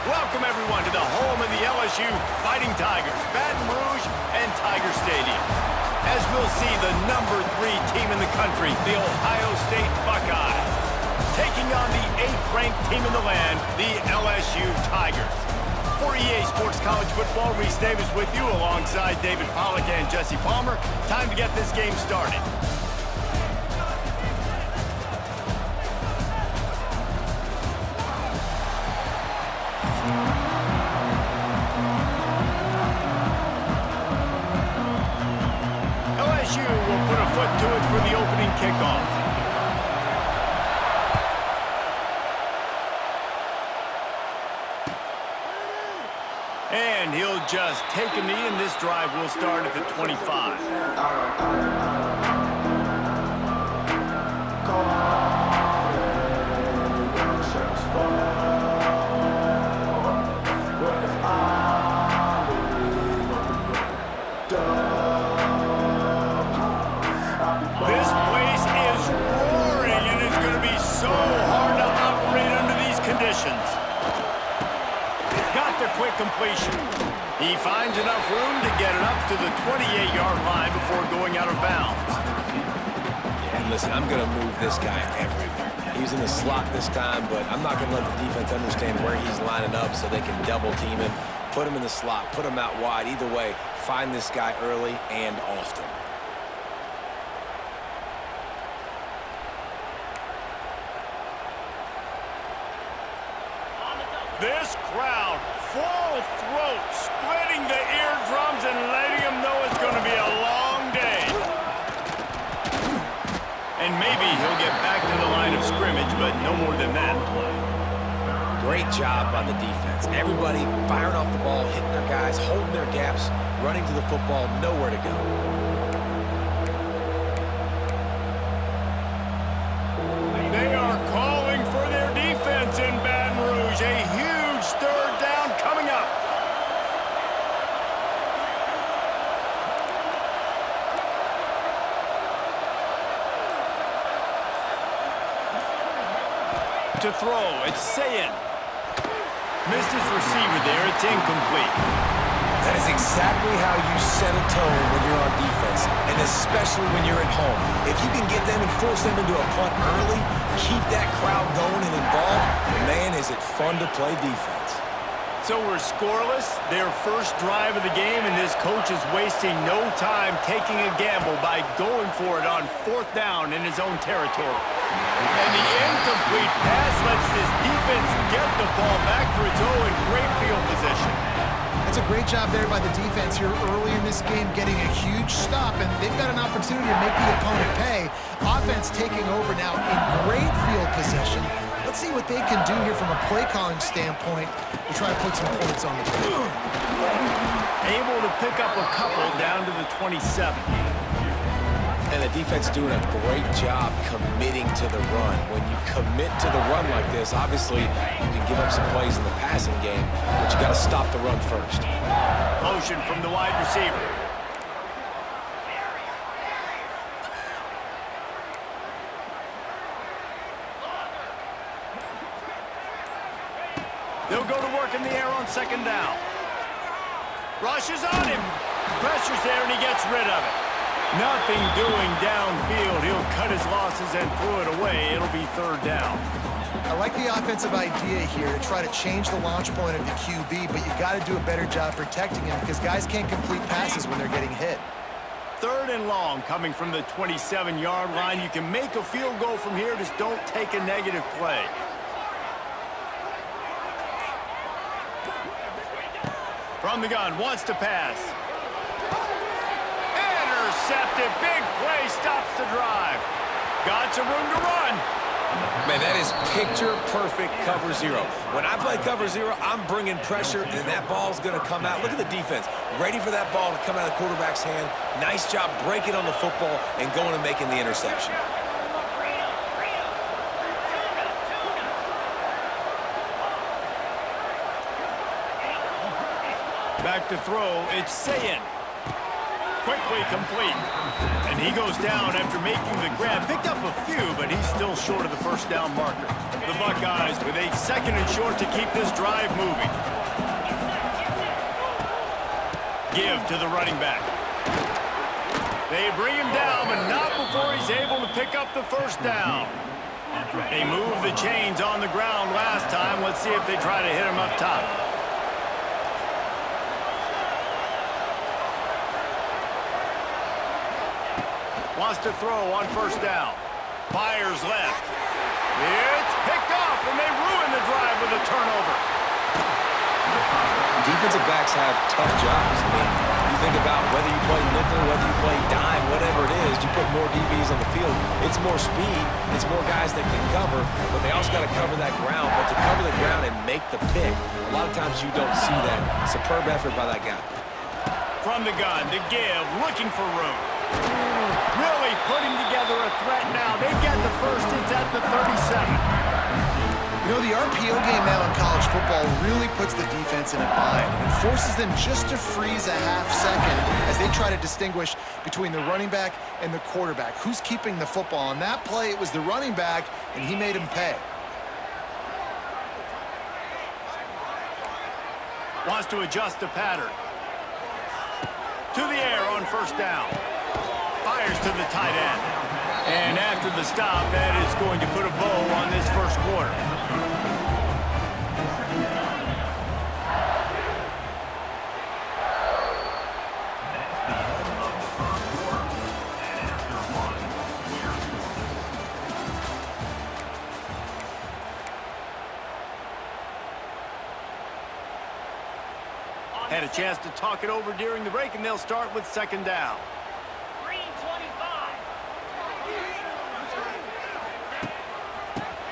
Welcome, everyone, to the home of the LSU Fighting Tigers, Baton Rouge and Tiger Stadium. As we'll see, the #3 team in the country, the Ohio State Buckeyes, taking on the 8th-ranked team in the land, the LSU Tigers. For EA Sports College Football, Reese Davis with you alongside David Pollack and Jesse Palmer. Time to get this game started. LSU will put a foot to it for the opening kickoff. And he'll just take a knee, and this drive will start at the 25. This place is roaring, and it's going to be so hard to operate under these conditions. Got the quick completion. He finds enough room to get it up to the 28-yard line before going out of bounds. Yeah, and listen, I'm going to move this guy everywhere. He's in the slot this time, but I'm not going to let the defense understand where he's lining up so they can double team him, put him in the slot, put him out wide. Either way, find this guy early and often. This crowd, full throat, splitting the eardrums and letting them know it's going to be a long day. And maybe he'll get back to the line of scrimmage, but no more than that. Great job by the defense. Everybody firing off the ball, hitting their guys, holding their gaps, running to the football, nowhere to go. They are calling for their defense in Baton Rouge. A huge third down coming up. To throw, it's Sayin. Missed his receiver there. It's incomplete. That is exactly how you set a tone when you're on defense, and especially when you're at home. If you can get them and force them into a punt early, keep that crowd going and involved, man, is it fun to play defense. So we're scoreless, their first drive of the game, and this coach is wasting no time taking a gamble by going for it on 4th down in his own territory. And the incomplete pass lets this defense get the ball back for its own great field position. That's a great job there by the defense here early in this game, getting a huge stop, and they've got an opportunity to make the opponent pay. Offense taking over now in great field possession. Let's see what they can do here from a play-calling standpoint to try to put some points on the board. Able to pick up a couple down to the 27. And the defense doing a great job committing to the run. When you commit to the run like this, obviously you can give up some plays in the passing game, but you got to stop the run first. Motion from the wide receiver. They'll go to work in the air on 2nd down. Rushes on him. Pressure's there, and he gets rid of it. Nothing doing downfield. He'll cut his losses and throw it away. It'll be 3rd down. I like the offensive idea here to try to change the launch point of the QB, but you got to do a better job protecting him because guys can't complete passes when they're getting hit. 3rd and long coming from the 27-yard line. You can make a field goal from here. Just don't take a negative play. From the gun, wants to pass. Intercepted, big play, stops the drive. Got some room to run. Man, that is picture-perfect cover zero. When I play cover zero, I'm bringing pressure, and that ball's going to come out. Look at the defense, ready for that ball to come out of the quarterback's hand. Nice job breaking on the football and going and making the interception. Back to throw, it's Sayin. Quickly complete. And he goes down after making the grab. Picked up a few, but he's still short of the 1st down marker. The Buckeyes with a 2nd and short to keep this drive moving. Give to the running back. They bring him down, but not before he's able to pick up the first down. They moved the chains on the ground last time. Let's see if they try to hit him up top. Wants to throw on first down. Fires left. It's picked off, and they ruin the drive with a turnover. Defensive backs have tough jobs. I mean, you think about whether you play nickel, whether you play dime, whatever it is, you put more DBs on the field. It's more speed. It's more guys that can cover, but they also got to cover that ground. But to cover the ground and make the pick, a lot of times you don't see that. Superb effort by that guy. From the gun to give, looking for room. Really putting together a threat now. They get the first. It's at the 37. You know, the RPO game now in college football really puts the defense in a bind and forces them just to freeze a half second as they try to distinguish between the running back and the quarterback. Who's keeping the football? On that play, it was the running back, and he made him pay. Wants to adjust the pattern. To the air on first down. Fires to the tight end. And after the stop, that is going to put a bow on this first quarter. Had a chance to talk it over during the break, and they'll start with 2nd down.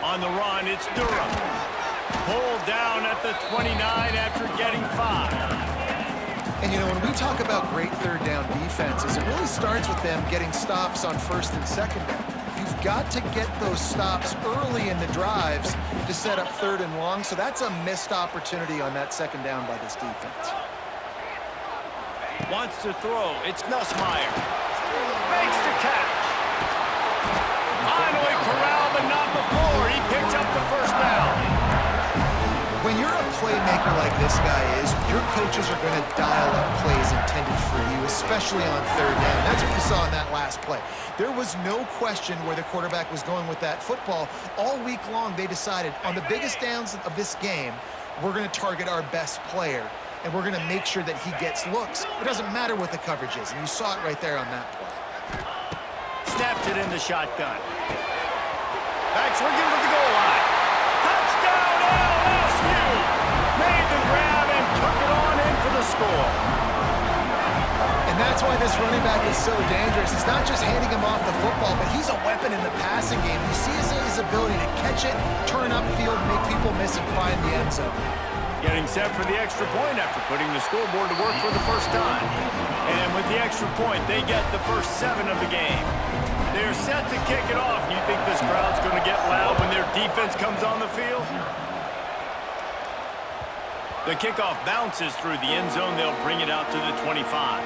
On the run, it's Durham. Pulled down at the 29 after getting 5. And, you know, when we talk about great third down defenses, it really starts with them getting stops on 1st and 2nd down. You've got to get those stops early in the drives to set up 3rd and long, so that's a missed opportunity on that 2nd down by this defense. Wants to throw. It's Nussmeier. Makes the catch. Finally corralled, but not before. He picks up the first down. When you're a playmaker like this guy is, your coaches are going to dial up plays intended for you, especially on 3rd down. That's what we saw in that last play. There was no question where the quarterback was going with that football. All week long, they decided on the biggest downs of this game, we're going to target our best player, and we're going to make sure that he gets looks. It doesn't matter what the coverage is, and you saw it right there on that play. Snaps it in the shotgun. Backs looking for the goal line. Touchdown LSU! Made the grab and took it on in for the score. And that's why this running back is so dangerous. It's not just handing him off the football, but he's a weapon in the passing game. You see his ability to catch it, turn upfield, make people miss, and find the end zone. Getting set for the extra point after putting the scoreboard to work for the first time. And with the extra point, they get the first 7 of the game. They're set to kick it off. You think this crowd's going to get loud when their defense comes on the field? The kickoff bounces through the end zone. They'll bring it out to the 25.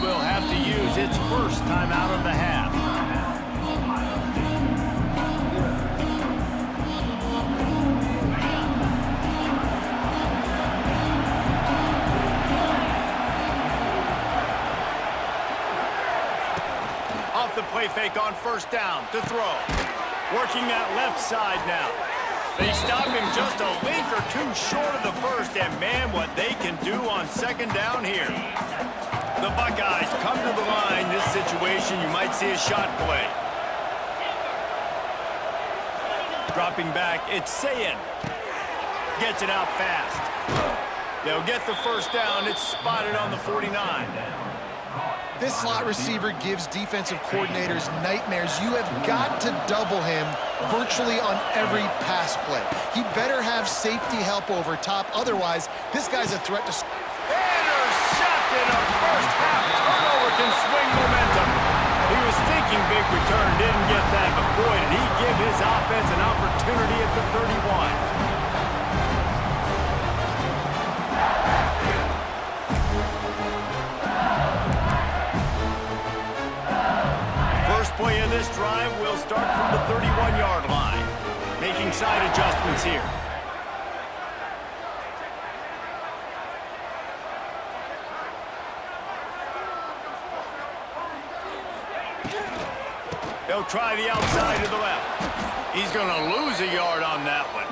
Will have to use its first time out of the half. Off the play fake on first down to throw. Working that left side now. They stop him just a link or two short of the first, and man, what they can do on 2nd down here. The Buckeyes come to the line. This situation, you might see a shot play. Dropping back, it's Sayin. Gets it out fast. They'll get the first down. It's spotted on the 49. This slot receiver gives defensive coordinators nightmares. You have got to double him virtually on every pass play. He better have safety help over top. Otherwise, this guy's a threat to score. Intercepted. A first-half turnover can swing momentum. He was thinking big return, didn't get that, but boy, did he give his offense an opportunity at the 31. First play of this drive will start from the 31-yard line. Making side adjustments here. They'll try the outside to the left. He's going to lose a yard on that one.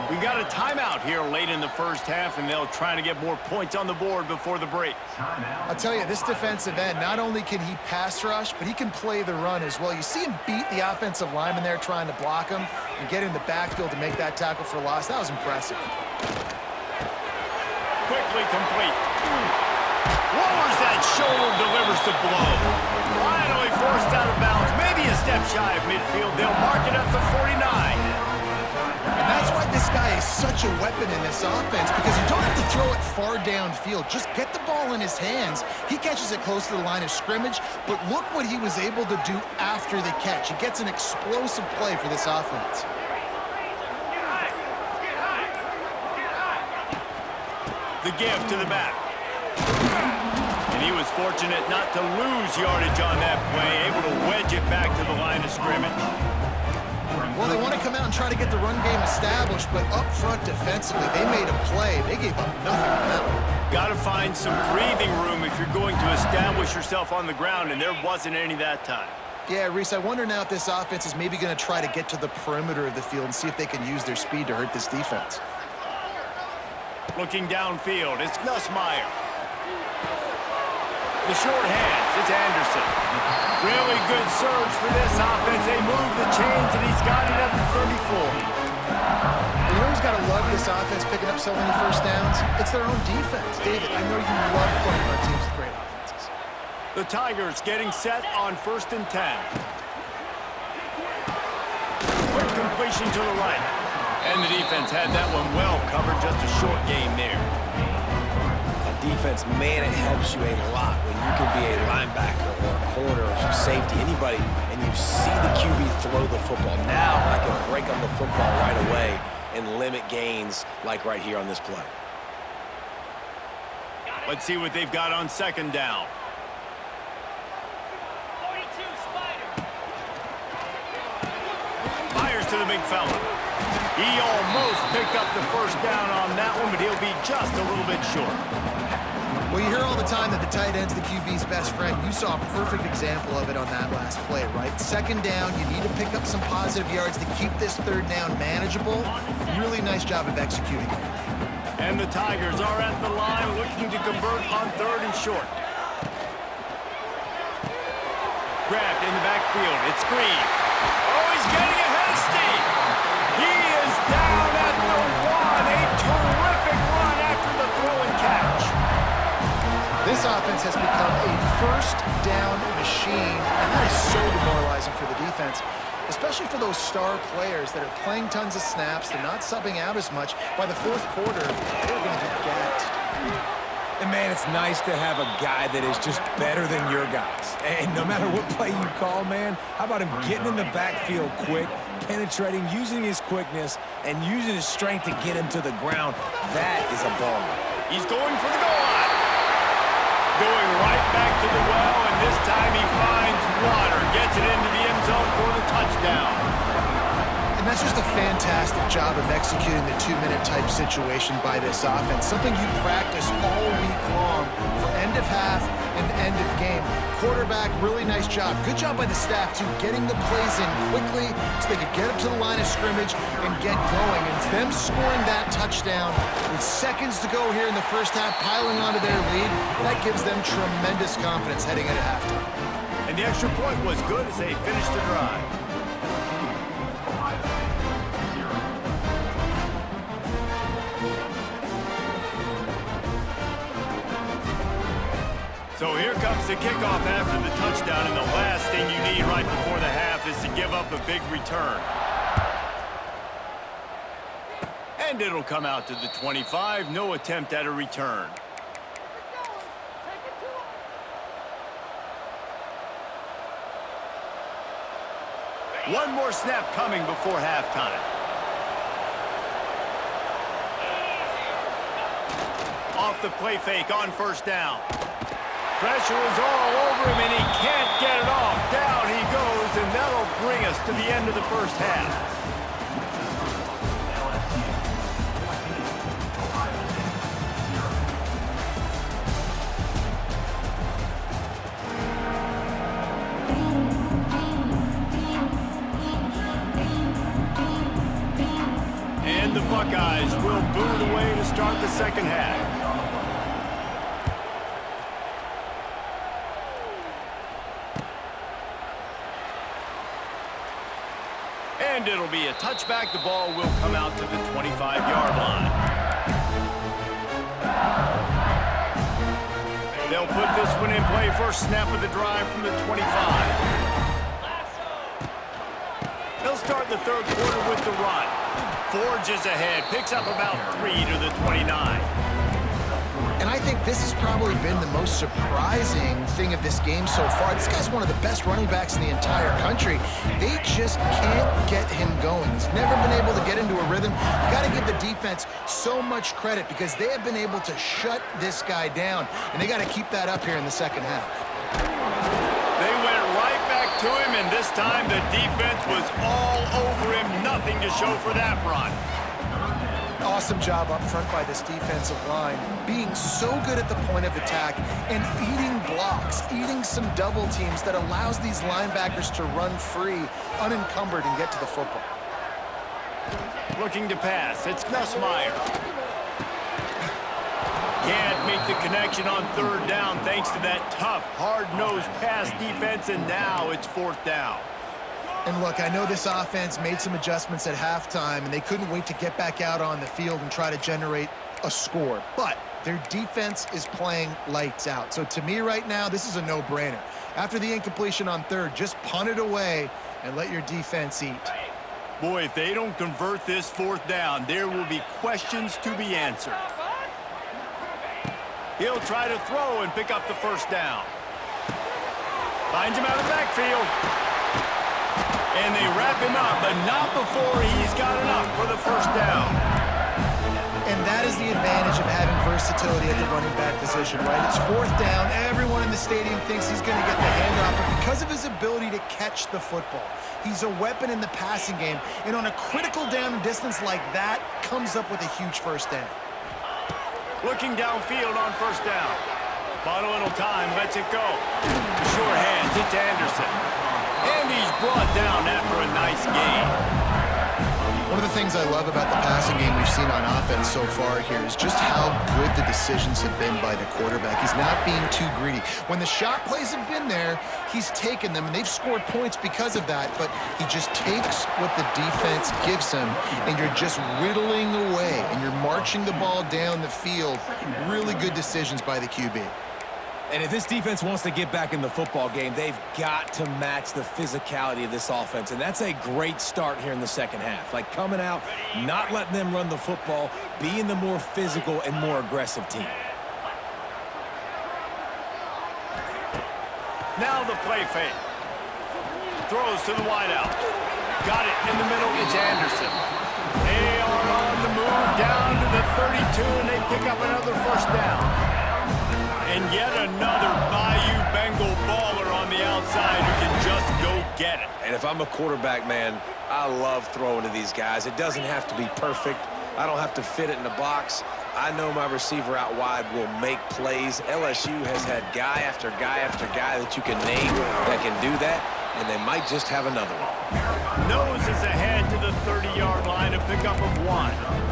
We got a timeout here late in the first half, and they'll try to get more points on the board before the break. I'll tell you, this defensive end, not only can he pass rush, but he can play the run as well. You see him beat the offensive lineman there trying to block him and get in the backfield to make that tackle for loss. That was impressive. Quickly complete. Lowers that shoulder, delivers the blow. Finally forced out of bounds, maybe a step shy of midfield. They'll mark it at the 49. And that's why this guy is such a weapon in this offense, because you don't have to throw it far downfield. Just get the ball in his hands. He catches it close to the line of scrimmage, but look what he was able to do after the catch. He gets an explosive play for this offense. The give to the back. And he was fortunate not to lose yardage on that play, able to wedge it back to the line of scrimmage. Well, they want to come out and try to get the run game established, but up front defensively, they made a play. They gave up nothing on that one. Got to find some breathing room if you're going to establish yourself on the ground, and there wasn't any that time. Yeah, Reese, I wonder now if this offense is maybe going to try to get to the perimeter of the field and see if they can use their speed to hurt this defense. Looking downfield, it's Nussmeier. The short hands, it's Anderson. Really good surge for this offense. They move the chains, and he's got it at the 34. You know who's got to love this offense picking up so many first downs? It's their own defense. David, I know you love playing on teams with great offenses. The Tigers getting set on 1st and 10. Quick completion to the right. And the defense had that one well covered, just a short game there. Defense, man, it helps you a lot when you can be a linebacker or a corner or safety, anybody, and you see the QB throw the football. Now I can break on the football right away and limit gains like right here on this play. Let's see what they've got on 2nd down. 42 Spider. Fires to the big fella. He almost picked up the first down on that one, but he'll be just a little bit short. Well, you hear all the time that the tight end's the QB's best friend. You saw a perfect example of it on that last play, right? 2nd down, you need to pick up some positive yards to keep this 3rd down manageable. Really nice job of executing it. And the Tigers are at the line looking to convert on 3rd and short. Grabbed in the backfield. It's Green. Oh, he's getting ahead of Steve. He is down at the 1. A terrific run after the throw and catch. This offense has become a first down machine, and that is so demoralizing for the defense, especially for those star players that are playing tons of snaps. They're not subbing out as much. By the 4th quarter, they're going to be gassed. And, man, it's nice to have a guy that is just better than your guys. And no matter what play you call, man, how about him getting in the backfield quick, penetrating, using his quickness, and using his strength to get him to the ground? That is a ball. He's going for the goal line. Going right back to the well, and this time he finds water. Gets it into the end zone for the touchdown. And that's just a fantastic job of executing the 2-minute type situation by this offense. Something you practice all week long for end of half and end of game. Quarterback, really nice job. Good job by the staff, too, getting the plays in quickly so they could get up to the line of scrimmage and get going. And it's them scoring that touchdown with seconds to go here in the first half, piling onto their lead. That gives them tremendous confidence heading into halftime. And the extra point was good as they finished the drive. So here comes the kickoff after the touchdown, and the last thing you need right before the half is to give up a big return. And it'll come out to the 25, no attempt at a return. One more snap coming before halftime. Off the play fake on first down. Pressure is all over him, and he can't get it off. Down he goes, and that'll bring us to the end of the first half. And the Buckeyes will boot away to start the second half. And it'll be a touchback. The ball will come out to the 25-yard line. They'll put this one in play. First snap of the drive from the 25. They'll start the third quarter with the run. Forges ahead, picks up about 3 to the 29. And I think this has probably been the most surprising thing of this game so far. This guy's one of the best running backs in the entire country. They just can't get him going. He's never been able to get into a rhythm. You got to give the defense so much credit because they have been able to shut this guy down, and they got to keep that up here in the second half. They went right back to him, and this time the defense was all over him. Nothing to show for that run. Awesome job up front by this defensive line, being so good at the point of attack and eating blocks, eating some double teams that allows these linebackers to run free, unencumbered, and get to the football. Looking to pass, it's Nussmeier. Can't make the connection on third down thanks to that tough, hard-nosed pass defense, and now it's fourth down. And look, I know this offense made some adjustments at halftime, and they couldn't wait to get back out on the field and try to generate a score. But their defense is playing lights out. So to me right now, this is a no-brainer. After the incompletion on third, just punt it away and let your defense eat. Boy, if they don't convert this fourth down, there will be questions to be answered. He'll try to throw and pick up the first down. Finds him out of the backfield. And they wrap him up, but not before he's got enough for the first down. And that is the advantage of having versatility at the running back position, right? It's fourth down. Everyone in the stadium thinks he's going to get the handoff, but because of his ability to catch the football, he's a weapon in the passing game. And on a critical down and distance like that, comes up with a huge first down. Looking downfield on first down. Bought a little time, lets it go. Sure hands, it's Anderson. And he's brought down after a nice gain. One of the things I love about the passing game we've seen on offense so far here is just how good the decisions have been by the quarterback. He's not being too greedy. When the shot plays have been there, he's taken them, and they've scored points because of that, but he just takes what the defense gives him, and you're just whittling away, and you're marching the ball down the field. Really good decisions by the QB. And if this defense wants to get back in the football game, they've got to match the physicality of this offense. And that's a great start here in the second half. Like coming out, not letting them run the football, being the more physical and more aggressive team. Now the play fake. Throws to the wideout. Got it in the middle. It's Anderson. They are on the move down to the 32, and they pick up another first down. And yet another Bayou Bengal baller on the outside who can just go get it. And if I'm a quarterback, man, I love throwing to these guys. It doesn't have to be perfect. I don't have to fit it in the box. I know my receiver out wide will make plays. LSU has had guy after guy after guy that you can name that can do that, and they might just have another one. Noses ahead to the 30-yard line, a pickup of 1.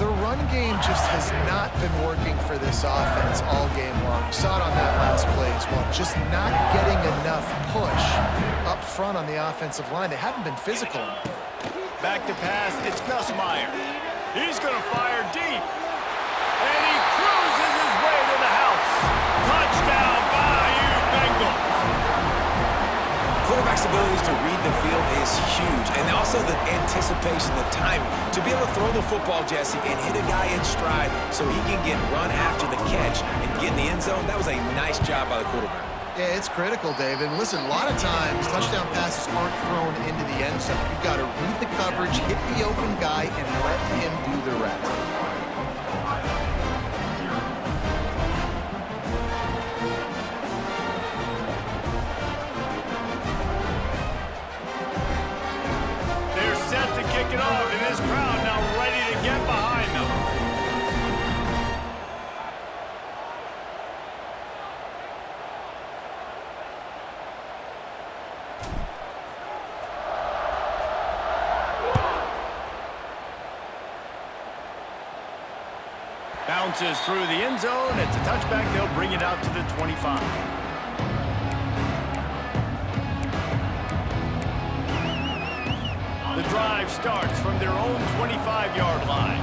The run game just has not been working for this offense all game long. You saw it on that last play as well. Just not getting enough push up front on the offensive line. They haven't been physical enough. Back to pass, it's Nussmeier. He's going to fire deep. And he cruises his way to the house. Touchdown, Bayou Bengals. Quarterback's abilities to read the field is huge, and also the anticipation, the timing. To be able to throw the football, Jesse, and hit a guy in stride so he can get run after the catch and get in the end zone, that was a nice job by the quarterback. Yeah, it's critical, David. And listen, a lot of times touchdown passes aren't thrown into the end zone. You've got to read the coverage, hit the open guy, and let him do the rest. They're set to kick it off, and this crowd now ready to get behind them. Bounces through the end zone. It's a touchback. They'll bring it out to the 25. The drive starts from their own 25-yard line.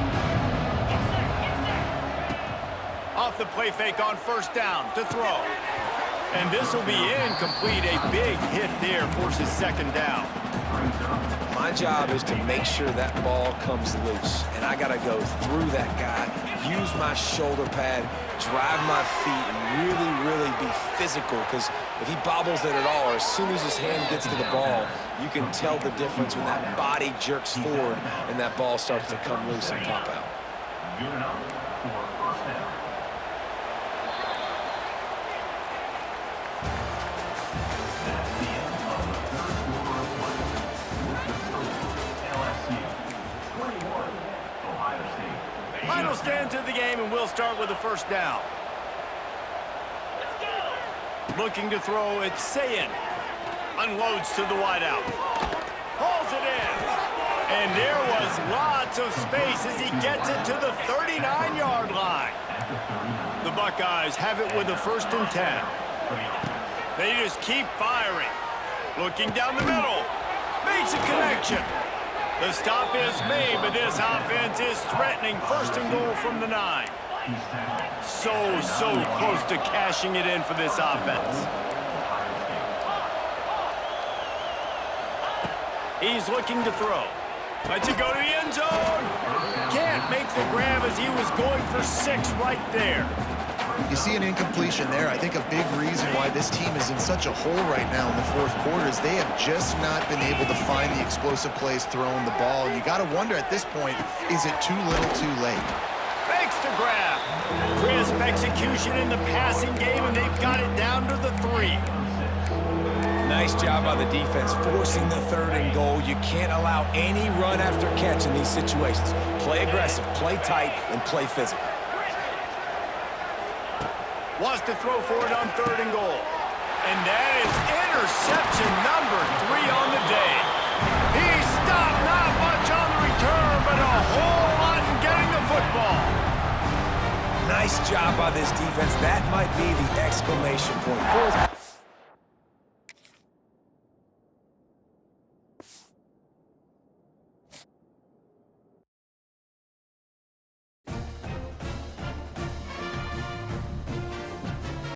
Off the play fake on first down to throw. And this will be incomplete. A big hit there forces second down. My job is to make sure that ball comes loose, and I got to go through that guy, use my shoulder pad, drive my feet, and really be physical, because if he bobbles it at all, or as soon as his hand gets to the ball, you can tell the difference when that body jerks forward and that ball starts to come loose and pop out. Final stand to the game, and we'll start with the first down. Looking to throw, it's Sayin. Unloads to the wideout. Hauls it in. And there was lots of space as he gets it to the 39-yard line. The Buckeyes have it with a 1st and 10. They just keep firing. Looking down the middle. Makes a connection. The stop is made, but this offense is threatening 1st and goal from the 9. So close to cashing it in for this offense. He's looking to throw. Lets it go to the end zone. Can't make the grab as he was going for 6 right there. You see an incompletion there. I think a big reason why this team is in such a hole right now in the 4th quarter is they have just not been able to find the explosive plays throwing the ball. And you got to wonder at this point, is it too little too late? Makes the grab. Crisp execution in the passing game, and they've got it down to the 3. Nice job by the defense forcing the 3rd and goal. You can't allow any run after catch in these situations. Play aggressive, play tight, and play physical. Wants to throw for it on 3rd and goal. And that is interception number 3 on the day. He stopped not much on the return, but a whole lot in getting the football. Nice job by this defense. That might be the exclamation point.